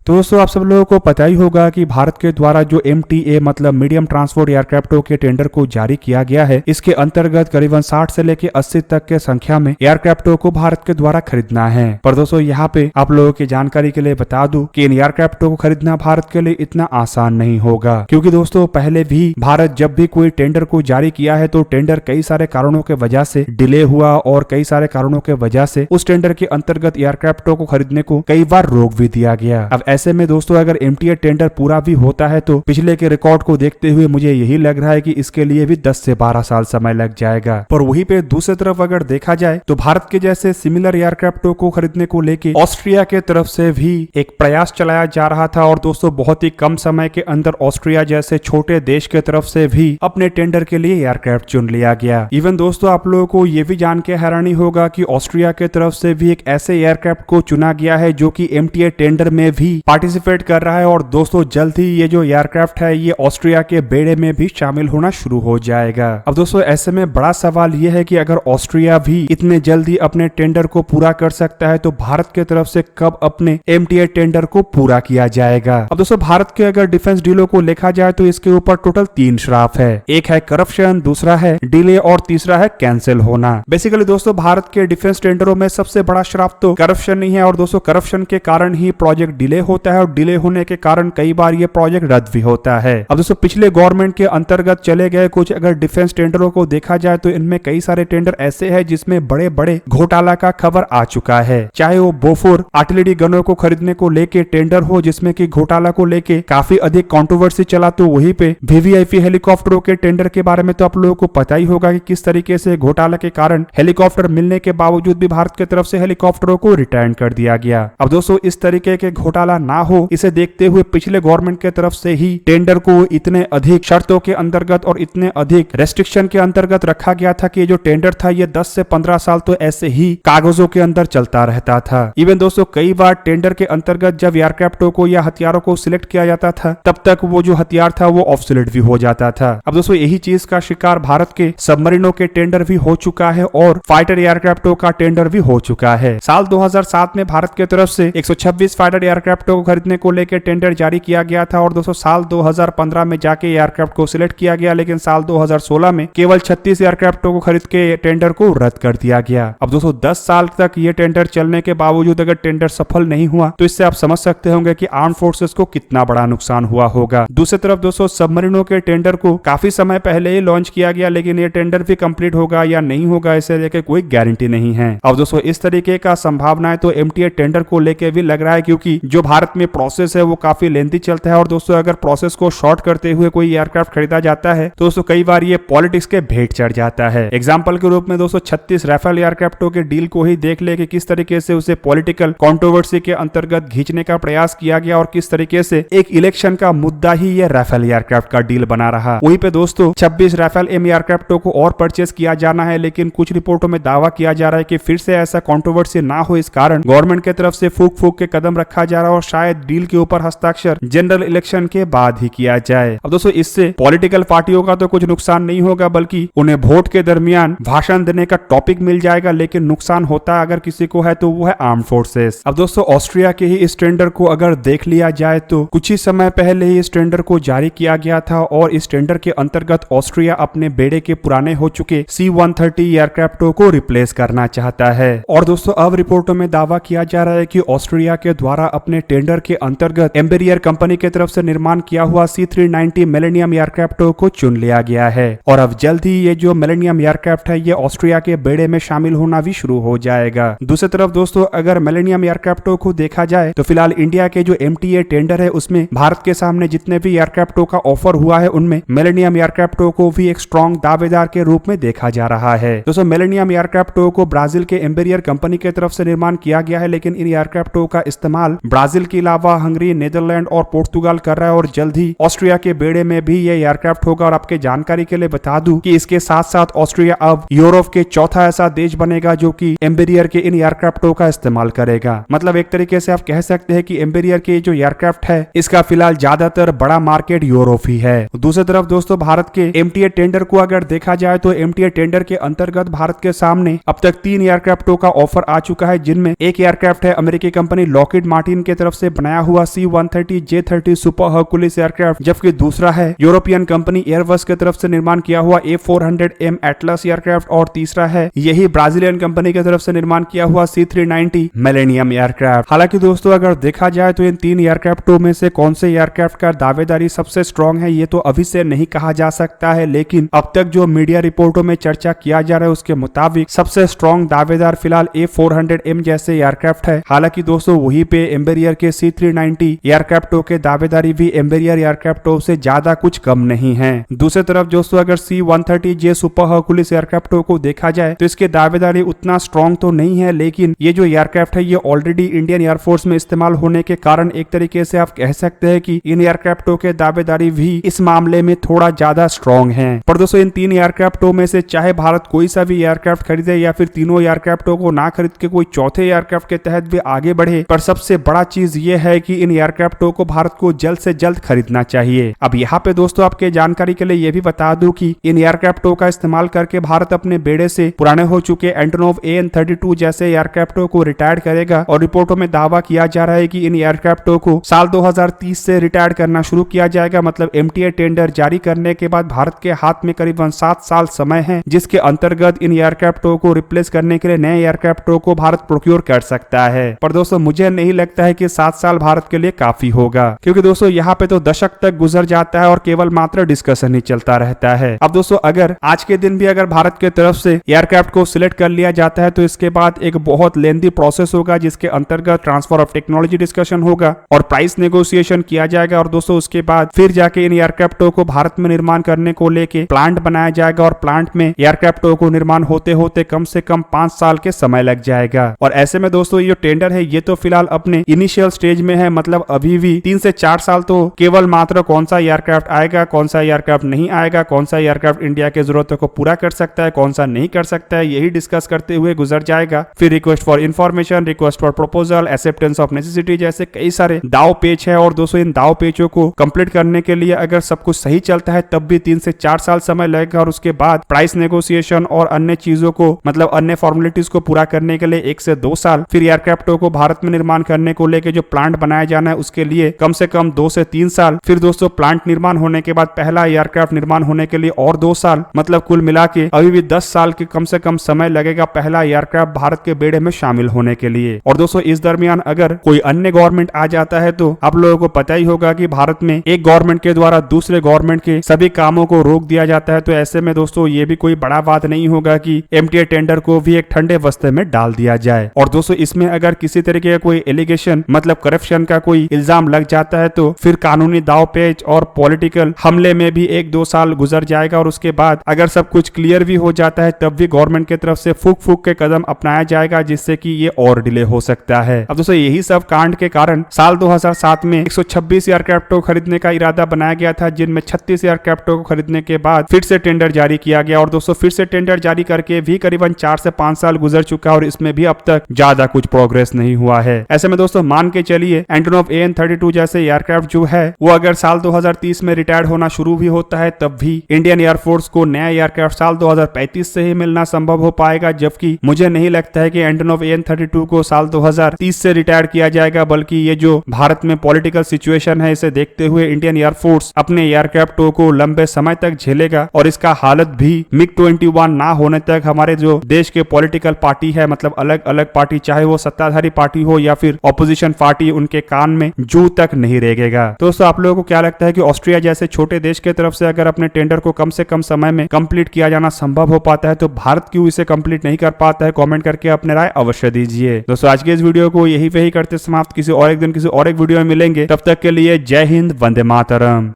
तो दोस्तों आप सब लोगों को पता ही होगा कि भारत के द्वारा जो MTA मतलब मीडियम ट्रांसपोर्ट एयरक्राफ्टों के टेंडर को जारी किया गया है, इसके अंतर्गत करीबन 60 से लेकर 80 तक के संख्या में एयरक्राफ्टों को भारत के द्वारा खरीदना है। पर दोस्तों यहाँ पे आप लोगों की जानकारी के लिए बता दूं कि इन एयरक्राफ्टों को खरीदना भारत के लिए इतना आसान नहीं होगा, क्योंकि दोस्तों पहले भी भारत जब भी कोई टेंडर को जारी किया है तो टेंडर कई सारे कारणों के वजह से डिले हुआ और कई सारे कारणों के वजह से उस टेंडर के अंतर्गत एयरक्राफ्टों को खरीदने को कई बार रोक भी दिया गया। अब ऐसे में दोस्तों अगर MTA टेंडर पूरा भी होता है तो पिछले के रिकॉर्ड को देखते हुए मुझे यही लग रहा है कि इसके लिए भी 10 से 12 साल समय लग जाएगा। पर वहीं पे दूसरी तरफ अगर देखा जाए तो भारत के जैसे सिमिलर एयरक्राफ्टों को खरीदने को लेके ऑस्ट्रिया के तरफ से भी एक प्रयास चलाया जा रहा था और दोस्तों बहुत ही कम समय के अंदर ऑस्ट्रिया जैसे छोटे देश के तरफ से भी अपने टेंडर के लिए एयरक्राफ्ट चुन लिया गया। इवन दोस्तों आप लोगों को ये भी जान के हैरानी होगा कि ऑस्ट्रिया के तरफ से भी एक ऐसे एयरक्राफ्ट को चुना गया है जो कि MTA टेंडर में भी पार्टिसिपेट कर रहा है और दोस्तों जल्द ही ये जो एयरक्राफ्ट है ये ऑस्ट्रिया के बेड़े में भी शामिल होना शुरू हो जाएगा। अब दोस्तों ऐसे में बड़ा सवाल ये है कि अगर ऑस्ट्रिया भी इतने जल्दी अपने टेंडर को पूरा कर सकता है तो भारत के तरफ से कब अपने MTA टेंडर को पूरा किया जाएगा। अब दोस्तों भारत के अगर डिफेंस डीलों को देखा जाए तो इसके ऊपर टोटल 3 श्राप है। एक है करप्शन, दूसरा है डिले और तीसरा है कैंसिल होना। बेसिकली दोस्तों भारत के डिफेंस टेंडरों में सबसे बड़ा श्राप तो करप्शन ही है और दोस्तों करप्शन के कारण ही प्रोजेक्ट डिले होता है और डिले होने के कारण कई बार ये प्रोजेक्ट रद्द भी होता है। अब दोस्तों पिछले गवर्नमेंट के अंतर्गत चले गए कुछ अगर डिफेंस टेंडरों को देखा जाए तो इनमें कई सारे टेंडर ऐसे हैं जिसमें बड़े बड़े घोटाला का खबर आ चुका है। चाहे वो बोफोर आर्टिलरी गनों को खरीदने को लेके टेंडर हो जिसमें कि घोटाला को लेके काफी अधिक कंट्रोवर्सी चला, तो वहीं पे VVIP हेलीकॉप्टरों के टेंडर के बारे में तो आप लोगों को पता ही होगा कि किस तरीके से घोटाला के कारण हेलीकॉप्टर मिलने के बावजूद भी भारत की तरफ से हेलीकॉप्टरों को रिटर्न कर दिया गया। अब दोस्तों इस तरीके के घोटाला ना हो इसे देखते हुए पिछले गवर्नमेंट के तरफ से ही टेंडर को इतने अधिक शर्तों के अंतर्गत और इतने अधिक रेस्ट्रिक्शन के अंतर्गत रखा गया था कि जो टेंडर था ये 10 से 15 साल तो ऐसे ही कागजों के अंदर चलता रहता था। इवन दोस्तों कई बार टेंडर के अंतर्गत जब एयरक्राफ्टों को या हथियारों को सिलेक्ट किया जाता था तब तक वो जो हथियार था वो ऑब्सोलीट भी हो जाता था। अब दोस्तों यही चीज का शिकार भारत के सबमरीनों के टेंडर भी हो चुका है और फाइटर एयरक्राफ्टों का टेंडर भी हो चुका है। साल 2007 में भारत की तरफ से 126 फाइटर एयरक्राफ्टों को खरीदने को लेकर टेंडर जारी किया गया था और दोस्तों साल 2015 में जाके एयरक्राफ्ट को सिलेक्ट किया गया, लेकिन साल 2016 में केवल 36 एयरक्राफ्टों को खरीद के टेंडर को रद्द कर दिया गया। अब दोस्तों 10 साल तक ये टेंडर चलने के बावजूद अगर टेंडर सफल नहीं हुआ तो इससे आप समझ सकते होंगे कि आर्म फोर्सेस को कितना बड़ा नुकसान हुआ होगा। दूसरी तरफ दोस्तों सबमरीनों के टेंडर को काफी समय पहले ही लॉन्च किया गया, लेकिन ये टेंडर भी कंप्लीट होगा या नहीं होगा इसे लेकर कोई गारंटी नहीं है। अब दोस्तों इस तरीके का संभावनाएं तो MTA टेंडर को लेकर भी लग रहा है, क्योंकि जो भारत में प्रोसेस है वो काफी लेंथी चलता है और दोस्तों अगर प्रोसेस को शॉर्ट करते हुए कोई एयरक्राफ्ट खरीदा जाता है तो दोस्तों कई बार ये पॉलिटिक्स के भेंट चढ़ जाता है। एग्जांपल के रूप में दोस्तों 36 राफेल एयरक्राफ्टों के डील को ही देख ले कि किस तरीके से उसे पॉलिटिकल कंट्रोवर्सी के अंतर्गत खींचने का प्रयास किया गया और किस तरीके से एक इलेक्शन का मुद्दा ही ये राफेल एयरक्राफ्ट का डील बना रहा। वहीं पे दोस्तों 26 राफेल M एयरक्राफ्टों को और परचेस किया जाना है, लेकिन कुछ रिपोर्टों में दावा किया जा रहा है कि फिर से ऐसा कंट्रोवर्सी ना हो इस कारण गवर्नमेंट की तरफ से फूक फूक के कदम रखा जा रहा है और शायद डील के ऊपर हस्ताक्षर जनरल इलेक्शन के बाद ही किया जाए। अब दोस्तों इससे पॉलिटिकल पार्टियों का तो कुछ नुकसान नहीं होगा, बल्कि उन्हें वोट के दरमियान भाषण देने का टॉपिक मिल जाएगा, लेकिन नुकसान होता अगर किसी को है तो वो है आर्म फोर्सेस। अब दोस्तों ऑस्ट्रिया के ही इस टेंडर को अगर देख लिया जाए तो कुछ ही समय पहले ही इस टेंडर को जारी किया गया था और इस टेंडर के अंतर्गत ऑस्ट्रिया अपने बेड़े के पुराने हो चुके C-130 एयरक्राफ्टों को रिप्लेस करना चाहता है। और दोस्तों अब रिपोर्टों में दावा किया जा रहा है कि ऑस्ट्रिया के द्वारा अपने टेंडर के अंतर्गत एम्बेरियर कंपनी की तरफ से निर्माण किया हुआ C-390 मिलेनियम एयरक्राफ्टों को चुन लिया गया है और अब जल्द ही ये जो मिलेनियम एयरक्राफ्ट है ये ऑस्ट्रिया के बेड़े में शामिल होना भी शुरू हो जाएगा। दूसरी तरफ दोस्तों अगर मिलेनियम एयरक्राफ्टों को देखा जाए तो फिलहाल इंडिया के जो MTA टेंडर है उसमें भारत के सामने जितने भी एयरक्राफ्टों का ऑफर हुआ है उनमें मिलेनियम एयरक्राफ्टों को भी एक स्ट्रॉन्ग दावेदार के रूप में देखा जा रहा है। दोस्तों मिलेनियम एयरक्राफ्टों को ब्राजील के एम्बेरियर कंपनी की तरफ से निर्माण किया गया है, लेकिन इन एयरक्राफ्टों का इस्तेमाल ब्राजील के अलावा हंगरी, नीदरलैंड और पोर्तुगाल कर रहा है और जल्द ही ऑस्ट्रिया के बेड़े में भी ये एयरक्राफ्ट होगा। और आपके जानकारी के लिए बता दूं कि इसके साथ साथ ऑस्ट्रिया अब यूरोप के चौथा ऐसा देश बनेगा जो कि एम्बेरियर के इन एयरक्राफ्टों का इस्तेमाल करेगा। मतलब एक तरीके से आप कह सकते हैं कि एम्बेरियर के जो एयरक्राफ्ट है इसका फिलहाल ज्यादातर बड़ा मार्केट यूरोप ही है। दूसरी तरफ दोस्तों भारत के MTA टेंडर को अगर देखा जाए तो MTA टेंडर के अंतर्गत भारत के सामने अब तक 3 एयरक्राफ्टों का ऑफर आ चुका है, जिनमें एक एयरक्राफ्ट है अमेरिकी कंपनी लॉकहीड मार्टिन की तरफ तरफ से बनाया हुआ C-130 J-30 super Hercules aircraft, जबकि दूसरा है यूरोपियन कंपनी एयरबस की तरफ से निर्माण किया हुआ A400M एटलस एयरक्राफ्ट, और तीसरा है यही ब्राजीलियन कंपनी की तरफ से निर्माण किया हुआ C-390 मिलेनियम एयरक्राफ्ट। हालांकि दोस्तों अगर देखा जाए तो इन तीन एयरक्राफ्टों में से कौन से एयरक्राफ्ट का दावेदारी सबसे स्ट्रांग है ये तो अभी से नहीं कहा जा सकता है, लेकिन अब तक जो मीडिया रिपोर्टों में चर्चा किया जा रहा है उसके मुताबिक सबसे स्ट्रांग दावेदार फिलहाल A400M जैसे एयरक्राफ्ट है। हालांकि दोस्तों वहीं पे एम्बेरियर के C-390 एयरक्राफ्टों के दावेदारी भी एम्बेरियर एयरक्राफ्टों से ज्यादा कुछ कम नहीं है। दूसरी तरफ दोस्तों अगर C-130J सुपर हर्कुलिस एयरक्राफ्टों को देखा जाए तो इसके दावेदारी उतना स्ट्रांग तो नहीं है, लेकिन ये जो एयरक्राफ्ट है ये ऑलरेडी इंडियन एयरफोर्स में इस्तेमाल होने के कारण एक तरीके से आप कह सकते हैं कि इन एयरक्राफ्टों के दावेदारी भी इस मामले में थोड़ा ज्यादा स्ट्रांग है। पर दोस्तों इन तीन एयरक्राफ्टों में से चाहे भारत कोई सा भी एयरक्राफ्ट खरीदे या फिर तीनों एयरक्राफ्टों को ना खरीद के कोई चौथे एयरक्राफ्ट के तहत भी आगे बढ़े, पर सबसे बड़ा चीज ये है कि इन एयरक्राफ्टों को भारत को जल्द से जल्द खरीदना चाहिए। अब यहाँ पे दोस्तों आपके जानकारी के लिए ये भी बता दूं कि इन एयरक्राफ्टों का इस्तेमाल करके भारत अपने बेड़े से पुराने हो चुके एंटोनोव AN-32 जैसे एयरक्राफ्टों को रिटायर करेगा, और रिपोर्टों में दावा किया जा रहा है कि इन एयरक्राफ्टों को साल 2030 से रिटायर करना शुरू किया जाएगा। मतलब MTA टेंडर जारी करने के बाद भारत के हाथ में करीबन 7 साल समय है, जिसके अंतर्गत इन एयरक्राफ्टों को रिप्लेस करने के लिए नए एयरक्राफ्टों को भारत प्रोक्योर कर सकता है। पर दोस्तों मुझे नहीं लगता है कि 7 साल भारत के लिए काफी होगा, क्योंकि दोस्तों यहाँ पे तो दशक तक गुजर जाता है और केवल मात्र डिस्कशन ही चलता रहता है। अब दोस्तों अगर आज के दिन भी अगर भारत के तरफ से एयरक्राफ्ट को सिलेक्ट कर लिया जाता है तो इसके बाद एक बहुत लेंथी प्रोसेस होगा, जिसके अंतर्गत ट्रांसफर ऑफ टेक्नोलॉजी डिस्कशन होगा और प्राइस नेगोशिएशन किया जाएगा, और दोस्तों उसके बाद फिर जाके इन एयरक्राफ्टों को भारत में निर्माण करने को लेके प्लांट बनाया जाएगा, और प्लांट में एयरक्राफ्टों को निर्माण होते होते कम से कम 5 साल के समय लग जाएगा। और ऐसे में दोस्तों ये टेंडर है ये तो फिलहाल अपने इनिशियल स्टेज में है, मतलब अभी भी 3 से 4 साल तो केवल मात्र कौन सा एयरक्राफ्ट आएगा, कौन सा एयरक्राफ्ट नहीं आएगा, कौन सा एयरक्राफ्ट इंडिया के जरूरतों को पूरा कर सकता है, कौन सा नहीं कर सकता है, यही डिस्कस करते हुए गुजर जाएगा। फिर request for information, request for proposal, acceptance of necessity जैसे कई सारे दाव पेच है, और दोस्तों इन दाव पेचों को कंप्लीट करने के लिए अगर सब कुछ सही चलता है तब भी 3 से 4 साल समय लगेगा, और उसके बाद प्राइस नेगोशिएशन और अन्य चीजों को मतलब अन्य फॉर्मेलिटीज को पूरा करने के लिए 1 से 2 साल, फिर एयरक्राफ्टों को भारत में निर्माण करने को लेकर जो प्लांट बनाया जाना है उसके लिए कम से कम 2 से 3 साल, फिर दोस्तों प्लांट निर्माण होने के बाद पहला एयरक्राफ्ट निर्माण होने के लिए और 2 साल, मतलब कुल मिला के अभी भी 10 साल के कम से कम समय लगेगा पहला एयरक्राफ्ट भारत के बेड़े में शामिल होने के लिए। और दोस्तों इस दरमियान अगर कोई अन्य गवर्नमेंट आ जाता है तो आप लोगों को पता ही होगा कि भारत में एक गवर्नमेंट के द्वारा दूसरे गवर्नमेंट के सभी कामों को रोक दिया जाता है। तो ऐसे में दोस्तों ये भी कोई बड़ा बात नहीं होगा कि MTA टेंडर को भी एक ठंडे बस्ते में डाल दिया जाए। और दोस्तों इसमें अगर किसी तरीके का कोई एलिगेशन मतलब करप्शन का कोई इल्जाम लग जाता है तो फिर कानूनी दाव पेच और पॉलिटिकल हमले में भी 1-2 साल गुजर जाएगा, और उसके बाद अगर सब कुछ क्लियर भी हो जाता है तब भी गवर्नमेंट की तरफ से फूक के कदम अपनाया जाएगा, जिससे कि ये और डिले हो सकता है। अब दोस्तों यही सब कांड के कारण साल 2007 में 126 एयरक्राफ्टों को खरीदने का इरादा बनाया गया था, जिनमें 36 एयरक्राफ्टों को खरीदने के बाद फिर से टेंडर जारी किया गया, और दोस्तों फिर से टेंडर जारी करके भी करीबन 4 से 5 साल गुजर चुका है, और इसमें भी अब तक ज्यादा कुछ प्रोग्रेस नहीं हुआ है। ऐसे में दोस्तों मान के चलिए एंटोनोव AN-32 जैसे एयरक्राफ्ट जो है वो अगर साल 2030 में रिटायर्ड होना शुरू भी होता है तब भी इंडियन एयरफोर्स को नया एयरक्राफ्ट साल 2035 से ही मिलना संभव हो पाएगा, जबकि मुझे नहीं लगता है कि एंटोनोव AN-32 को साल 2030 से रिटायर किया जाएगा, बल्कि ये जो भारत में पॉलिटिकल सिचुएशन है इसे देखते हुए इंडियन एयरफोर्स अपने एयरक्राफ्टों को लंबे समय तक झेलेगा, और इसका हालत भी MiG-21 ना होने तक हमारे जो देश के पॉलिटिकल पार्टी है, मतलब अलग अलग पार्टी, चाहे वो सत्ताधारी पार्टी हो या फिर ऑपोजिशन पार्टी, उनके कान में जू तक नहीं रहेगा। दोस्तों आप लोगों को क्या लगता है कि ऑस्ट्रिया जैसे छोटे देश के तरफ से अगर अपने टेंडर को कम से कम समय में कंप्लीट किया जाना संभव हो पाता है तो भारत क्यों इसे कंप्लीट नहीं कर पाता है? कमेंट करके अपने राय अवश्य दीजिए। दोस्तों आज के इस वीडियो को यही पे ही करते समाप्त, किसी और एक दिन किसी और एक वीडियो में मिलेंगे, तब तक के लिए जय हिंद, वंदे मातरम।